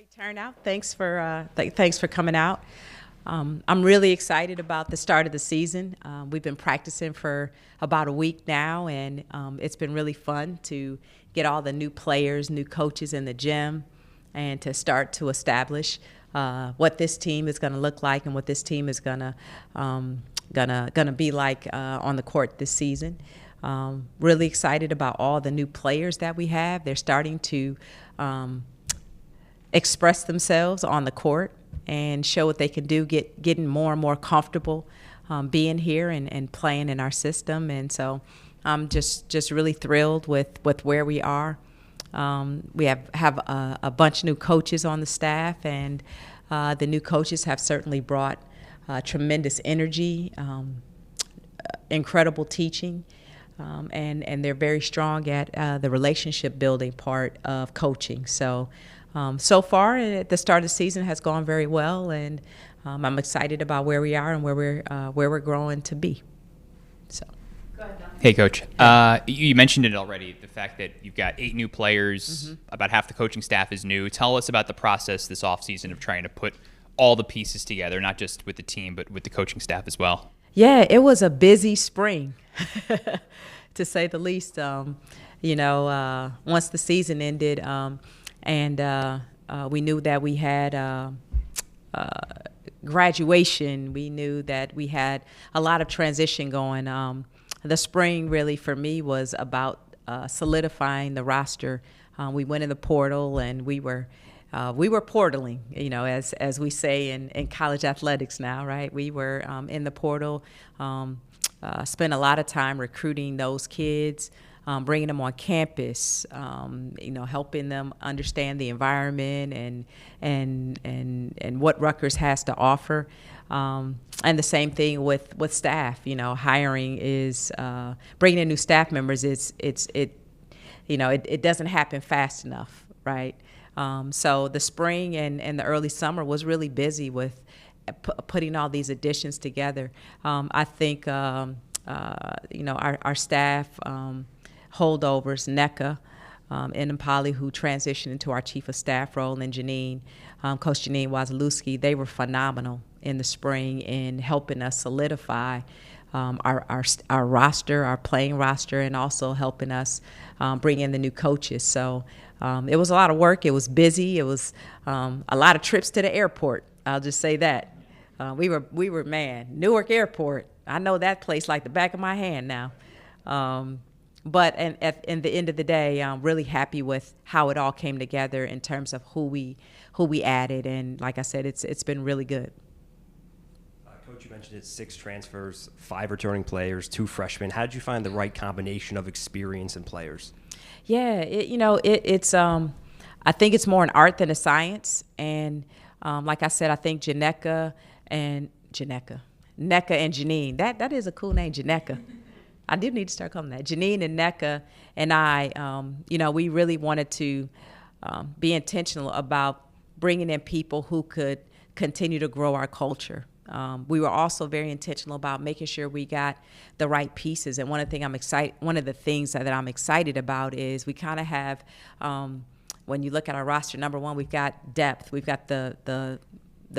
Great turnout. Thanks for coming out. I'm really excited about the start of the season. We've been practicing for about a week now, and it's been really fun to get all the new players, new coaches in the gym, and to start to establish what this team is going to look like and what this team is gonna be like on the court this season. Really excited about all the new players that we have. They're starting to express themselves on the court and show what they can do, getting more and more comfortable being here and playing in our system. And so I'm just really thrilled with where we are. We have a bunch of new coaches on the staff, and the new coaches have certainly brought tremendous energy, incredible teaching, and they're very strong at the relationship building part of coaching. So far, at the start of the season has gone very well, and I'm excited about where we are and where we're growing to be. So. Go ahead, Don. Hey, Coach. You mentioned it already, the fact that you've got 8 new players, about half the coaching staff is new. Tell us about the process this offseason of trying to put all the pieces together, not just with the team, but with the coaching staff as well. Yeah, it was a busy spring, to say the least. Once the season ended, and we knew that we had graduation. We knew that we had a lot of transition going. The spring really for me was about solidifying the roster. We went in the portal, and we were portaling, as we say in college athletics now, right? We were in the portal, spent a lot of time recruiting those kids, bringing them on campus, helping them understand the environment and what Rutgers has to offer. And the same thing with staff. Hiring is bringing in new staff members. It doesn't happen fast enough, right? So the spring and the early summer was really busy with putting all these additions together. I think our staff. Holdovers, NECA, and Impali, who transitioned into our chief of staff role, and Janine, Coach Janine Wazalewski, they were phenomenal in the spring in helping us solidify our roster, our playing roster, and also helping us bring in the new coaches. So it was a lot of work. It was busy. It was a lot of trips to the airport. I'll just say that. We were Newark Airport. I know that place like the back of my hand now. But in the end of the day, I'm really happy with how it all came together in terms of who we added, and like I said, it's been really good. Coach, you mentioned it's 6 transfers, 5 returning players, 2 freshmen. How did you find the right combination of experience and players? Yeah, it's I think it's more an art than a science, and like I said, I think Nneka and Janine. That is a cool name, Nneka. I do need to start calling that. Janine and NECA and I, we really wanted to be intentional about bringing in people who could continue to grow our culture. We were also very intentional about making sure we got the right pieces. And one of the things that I'm excited about is we kind of have, when you look at our roster, number one, we've got depth. We've got the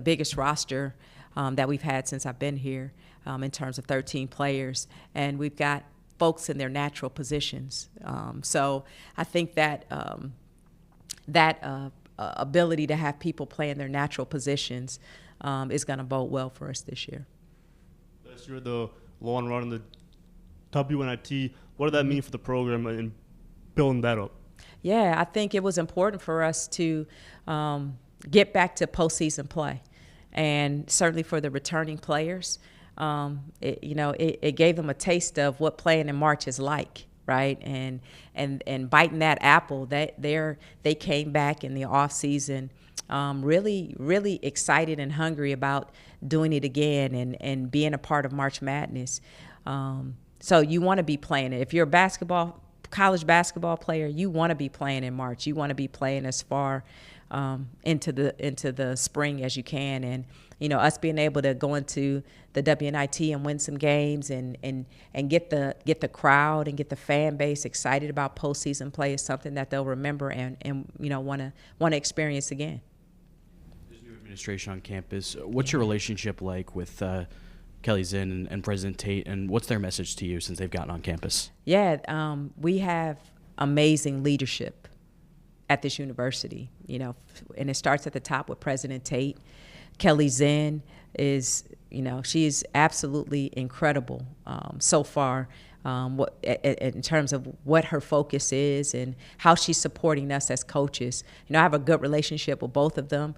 biggest roster that we've had since I've been here. In terms of 13 players, and we've got folks in their natural positions. So I think that ability to have people play in their natural positions is going to bode well for us this year. Last year, the long run in the WNIT, what did that mean for the program and building that up? Yeah, I think it was important for us to get back to postseason play, and certainly for the returning players. It gave them a taste of what playing in March is like, right? And biting that apple, they came back in the off season, really, really excited and hungry about doing it again and being a part of March Madness. So you want to be playing it. If you're a college basketball player, you want to be playing in March. You want to be playing as far into the spring as you can, and us being able to go into the WNIT and win some games and get the crowd and get the fan base excited about postseason play is something that they'll remember and want to experience again. administration on campus. What's your relationship like with Kelly Zinn and President Tate, and what's their message to you since they've gotten on campus? Yeah, we have amazing leadership at this university, and it starts at the top with President Tate. Kelly Zinn is, she is absolutely incredible so far. In terms of what her focus is and how she's supporting us as coaches. I have a good relationship with both of them.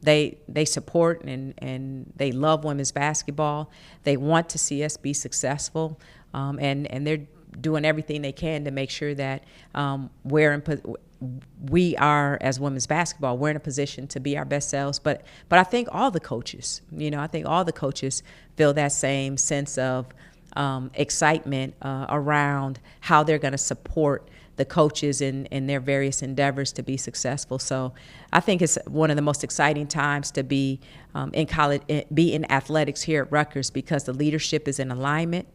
They support and they love women's basketball. They want to see us be successful, and they're doing everything they can to make sure that we are, as women's basketball, we're in a position to be our best selves. But I think all the coaches, feel that same sense of excitement around how they're going to support the coaches in their various endeavors to be successful. So I think it's one of the most exciting times to be in college, be in athletics here at Rutgers, because the leadership is in alignment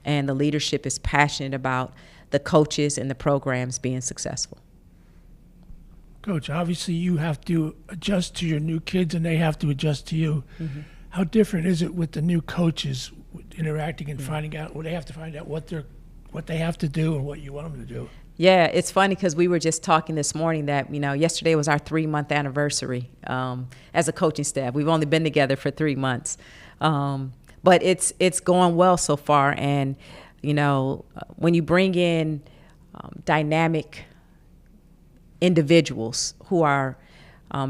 and the leadership is passionate about the coaches and the programs being successful. Coach, obviously you have to adjust to your new kids and they have to adjust to you. Mm-hmm. How different is it with the new coaches interacting and finding out, they have to find out what they have to do and what you want them to do? Yeah, it's funny because we were just talking this morning that, yesterday was our 3-month anniversary as a coaching staff. We've only been together for 3 months. But it's going well so far. And, when you bring in dynamic individuals who are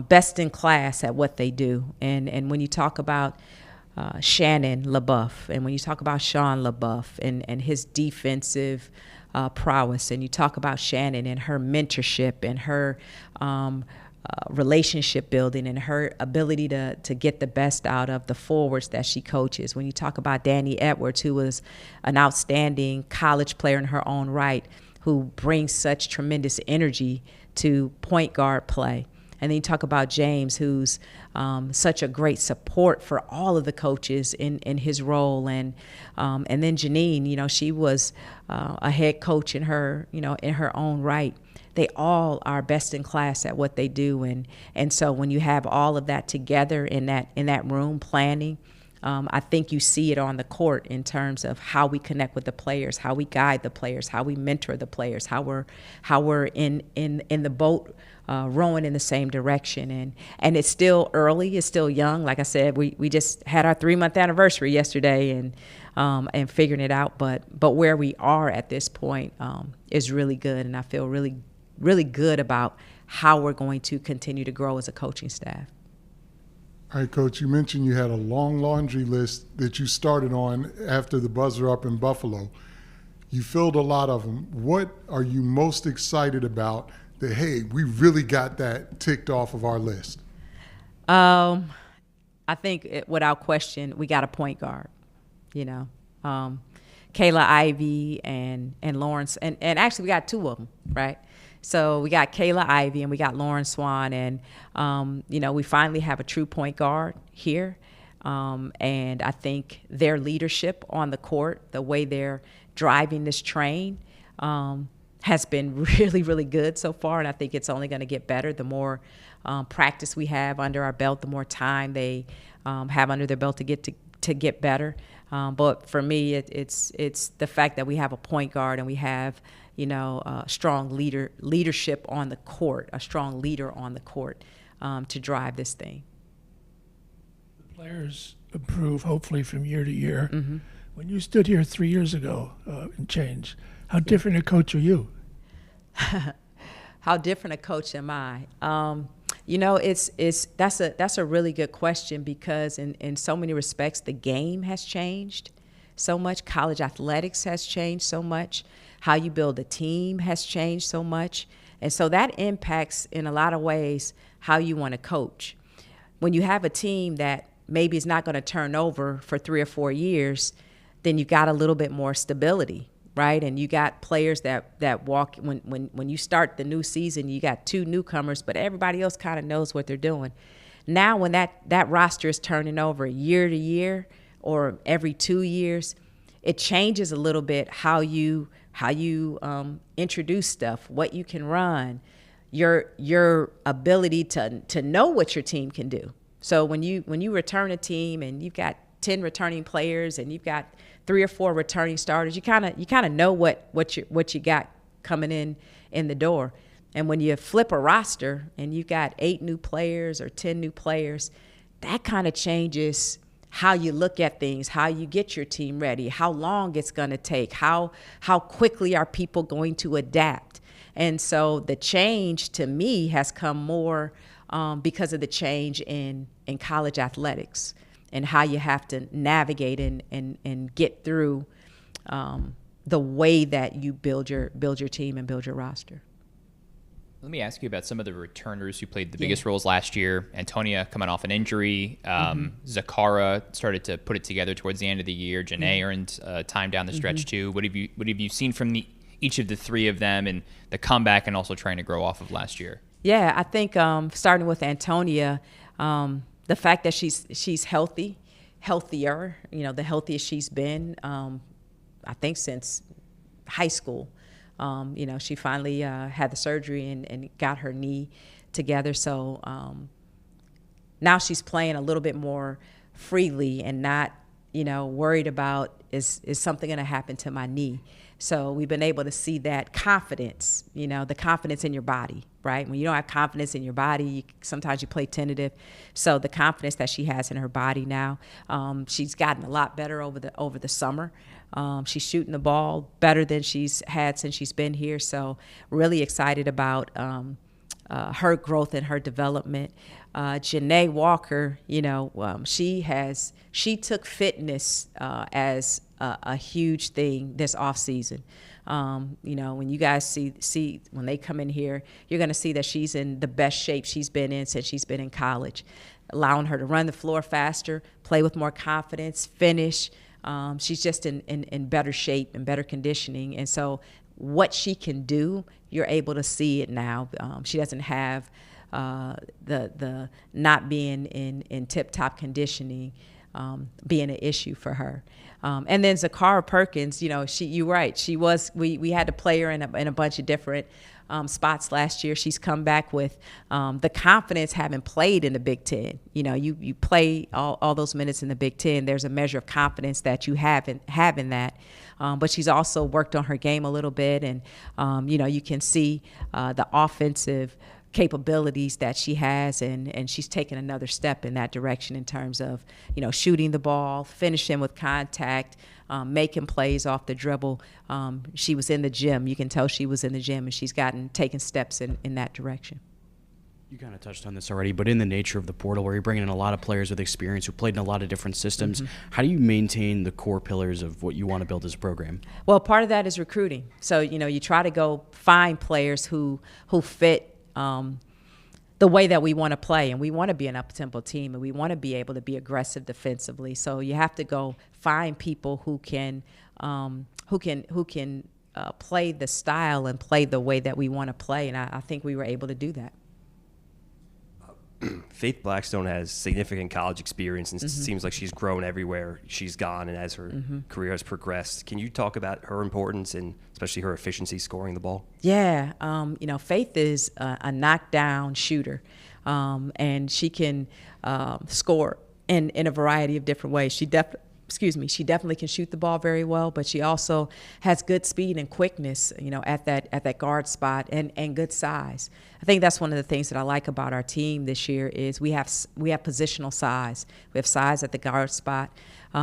best in class at what they do, and when you talk about Shannon LaBeouf, and when you talk about Sean LaBeouf and his defensive prowess, and you talk about Shannon and her mentorship and her relationship building and her ability to get the best out of the forwards that she coaches. When you talk about Danny Edwards, who was an outstanding college player in her own right, who brings such tremendous energy to point guard play. And then you talk about James, who's such a great support for all of the coaches in his role, and then Janine, she was a head coach in her own right. They all are best in class at what they do, and so when you have all of that together in that room planning, I think you see it on the court in terms of how we connect with the players, how we guide the players, how we mentor the players, how we're in the boat rowing in the same direction. And it's still early, it's still young. Like I said, we just had our 3-month anniversary yesterday and figuring it out. But where we are at this point is really good, and I feel really, really good about how we're going to continue to grow as a coaching staff. All right, Coach, you mentioned you had a long laundry list that you started on after the buzzer up in Buffalo. You filled a lot of them. What are you most excited about that, hey, we really got that ticked off of our list? I think without question, we got a point guard, Kayla Ivey and Lawrence, and actually we got 2 of them, right? So we got Kayla Ivey and we got Lauren Swan, and we finally have a true point guard here. And I think their leadership on the court, the way they're driving this train, has been really, really good so far. And I think it's only going to get better. The more practice we have under our belt, the more time they have under their belt to get better. But for me, it's the fact that we have a point guard and we have strong leadership on the court, a strong leader on the court to drive this thing. The players improve, hopefully, from year to year. Mm-hmm. When you stood here 3 years ago and changed, how different a coach are you? How different a coach am I? That's a really good question, because in so many respects the game has changed so much. College athletics has changed so much. How you build a team has changed so much. And so that impacts in a lot of ways how you want to coach. When you have a team that maybe is not going to turn over for 3 or 4 years, then you got a little bit more stability, right? And you got players that walk, when you start the new season, you got 2 newcomers, but everybody else kind of knows what they're doing. Now when that roster is turning over year to year or every 2 years, it changes a little bit how you introduce stuff, what you can run, your ability to know what your team can do, So when you return a team and you've got 10 returning players and you've got 3 or 4 returning starters, you kind of know what you got coming in the door. And when you flip a roster and you've got 8 new players or 10 new players, that kind of changes how you look at things, how you get your team ready, how long it's going to take, how quickly are people going to adapt. And so the change to me has come more because of the change in college athletics and how you have to navigate and get through the way that you build your team and build your roster. Let me ask you about some of the returners who played the biggest roles last year. Antonia coming off an injury. Zakara started to put it together towards the end of the year. Janae earned time down the stretch too. What have you seen from each of the 3 of them and the comeback and also trying to grow off of last year? Yeah, I think starting with Antonia, the fact that she's healthier, the healthiest she's been, I think since high school. She finally had the surgery and got her knee together. So now she's playing a little bit more freely and not, worried about is something going to happen to my knee. So we've been able to see that confidence, the confidence in your body, right? When you don't have confidence in your body, sometimes you play tentative. So the confidence that she has in her body now, she's gotten a lot better over the summer. She's shooting the ball better than she's had since she's been here. So really excited about her growth and her development. Janae Walker, she took fitness as a huge thing this off season. When you guys see when they come in here, you're going to see that she's in the best shape she's been in since she's been in college, allowing her to run the floor faster, play with more confidence, finish. She's just in better shape and better conditioning. And so what she can do, you're able to see it now. She doesn't have the not being in tip-top conditioning being an issue for her. And then Zakara Perkins, you're right. She was, we had to play her in a bunch of different spots last year. She's come back with the confidence having played in the Big Ten. You play all those minutes in the Big Ten. There's a measure of confidence that you have in that. But she's also worked on her game a little bit, and you can see the offensive capabilities that she has, and she's taken another step in that direction in terms of shooting the ball, finishing with contact, making plays off the dribble. She was in the gym. You can tell she was in the gym, and she's taken steps in that direction. You kind of touched on this already, but in the nature of the portal, where you're bringing in a lot of players with experience who played in a lot of different systems, how do you maintain the core pillars of what you want to build as a program? Well, part of that is recruiting. So you try to go find players who fit the way that we want to play, and we want to be an up-tempo team, and we want to be able to be aggressive defensively. So you have to go find people who can play the style and play the way that we want to play, and I think we were able to do that. Faith Blackstone has significant college experience, and it seems like she's grown everywhere she's gone and as her career has progressed. Can you talk about her importance and especially her efficiency scoring the ball? Yeah, Faith is a knockdown shooter, and she can score in a variety of different ways. She definitely can shoot the ball very well, but she also has good speed and quickness, at that guard spot, and good size. I think that's one of the things that I like about our team this year is we have positional size. We have size at the guard spot.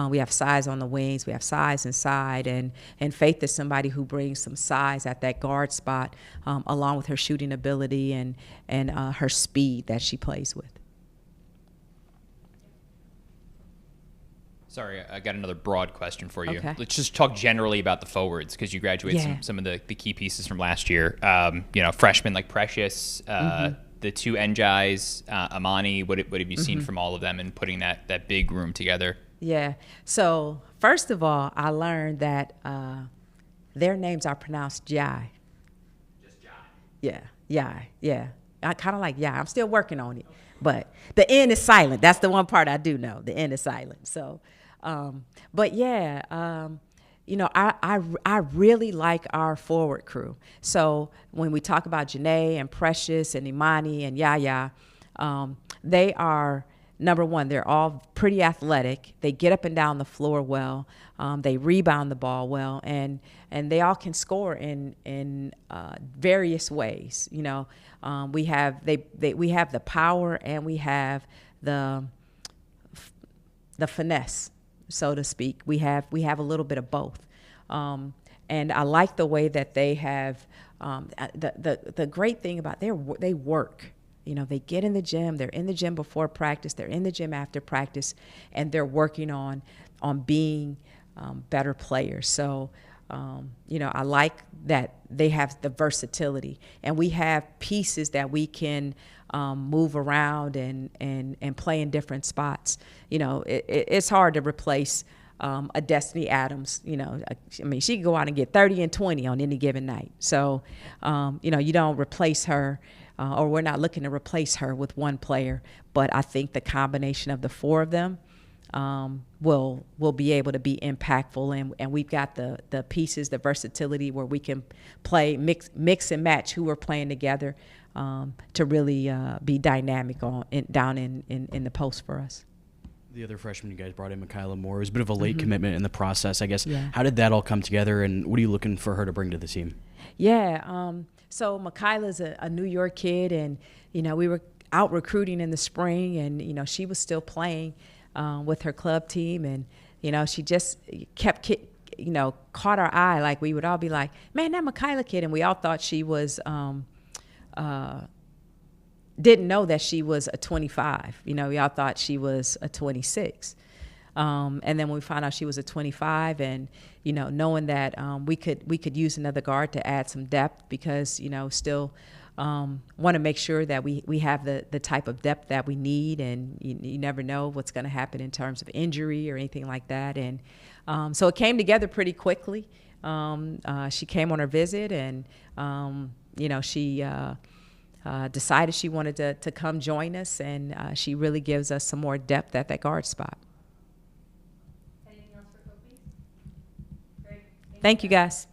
We have size on the wings. We have size inside, and Faith is somebody who brings some size at that guard spot, along with her shooting ability and her speed that she plays with. Sorry, I got another broad question for you. Okay. Let's just talk generally about the forwards, because you graduated some of the key pieces from last year. Freshmen like Precious, the 2 NJIs, Amani. What have you seen from all of them in putting that big room together? Yeah. So first of all, I learned that their names are pronounced Jai. Just Jai. Yeah. Yai. Yeah. I kind of like Yai. I'm still working on it, but the N is silent. That's the one part I do know. The N is silent. So. But yeah, I really like our forward crew. So when we talk about Janae and Precious and Imani and Yaya, they are number one, they're all pretty athletic. They get up and down the floor well. They rebound the ball well, and they all can score in various ways. You know, we have we have the power and we have the finesse, so to speak. We have a little bit of both, and I like the way that they have. The great thing about they work. You know, they get in the gym. They're in the gym before practice. They're in the gym after practice, and they're working on being better players. So, you know, I like that they have the versatility, and we have pieces that we can move around and play in different spots. You know, it's hard to replace a Destiny Adams. You know, I mean, she can go out and get 30 and 20 on any given night. So, you know, you don't replace her. Or we're not looking to replace her with one player, but I think the combination of the four of them will be able to be impactful, and we've got the pieces, the versatility where we can play mix and match who we're playing together to really be dynamic down in the post for us. The other freshman you guys brought in, Michaela Moore, was a bit of a late commitment in the process, I guess. Yeah. How did that all come together, and what are you looking for her to bring to the team? Yeah. So Michaela's a New York kid, and, you know, we were out recruiting in the spring, and, you know, she was still playing with her club team, and, you know, she just kept, you know, caught our eye. Like, we would all be like, man, that Michaela kid, and we all thought she was, didn't know that she was a 25. You know, we all thought she was a 26. And then when we found out she was a 25, and, you know, knowing that we could use another guard to add some depth, because, you know, still want to make sure that we have the type of depth that we need, and you never know what's going to happen in terms of injury or anything like that. And so it came together pretty quickly. She came on her visit, and, you know, she decided she wanted to come join us, and she really gives us some more depth at that guard spot. Thank you, guys.